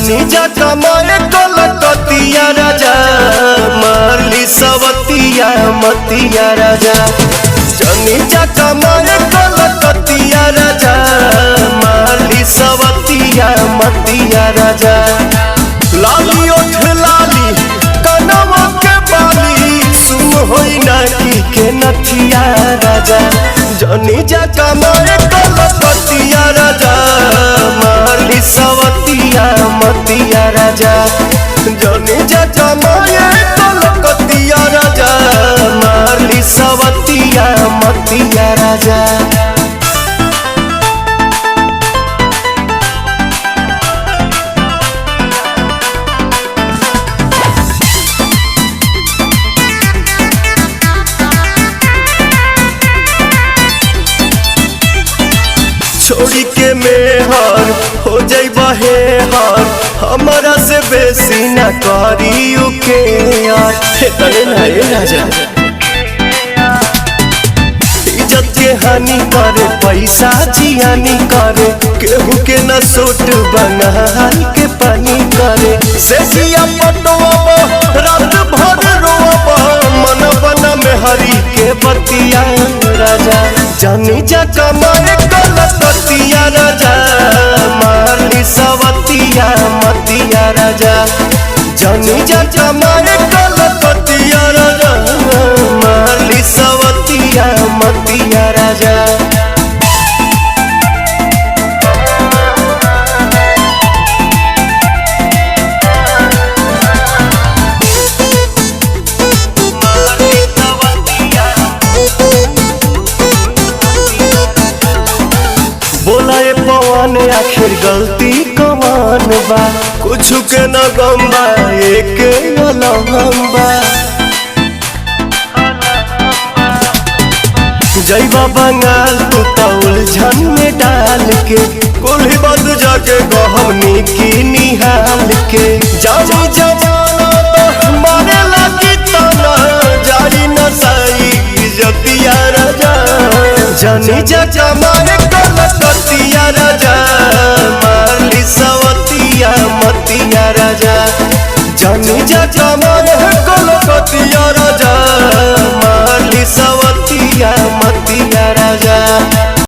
जनी जा कमाए कलकतिया राजा मारली सवतिया मतिया राजा। जनी जा कमाए कलकतिया राजा मारली सवतिया मतिया राजा। लाली ओठ लाली कनवा के बाली सुन होई ना के नथिया राजा। जनी जा कमाए कलकतिया राजा मारली सवतिया मतिया राजा। जनी जा कमाए कलकतिया राजा मारली सवतिया मतिया राजा। छोड़ी के मेहर हो जाइबा हे हर हमारा से बेसी न करी के यार। तने ना ए राजा इज्जत के हानि करे पैसा जियानी करे केहू के न सोट बंगाल के पानी करे। सेसिया पटवा रात भर रोवा मन बना में हरी के बतिया राजा। जनी जा कमाए कलकतिया राजा मारली सवतिया मतिया राजा। जनी जा कमाए कलकतिया राजा मारली सवतिया मतिया राजा। बोला ये पवन आखिर गलती कवन बा कुछ के न गम्बा एक अलहम्बा। जैबा बंगाल तू तो उलझन में डाल के कोल्ही बंद जाके गहमनी की निहाल के। जानी जवाना तो मारे लगी तना जारी नसाई इज्जतिया राजा। जनी जा कमाए कलकतिया राजा मारली सवतिया मतिया राजा। जनी जा कमाए कलकतिया राजा मारली सवतिया मतिया राजा।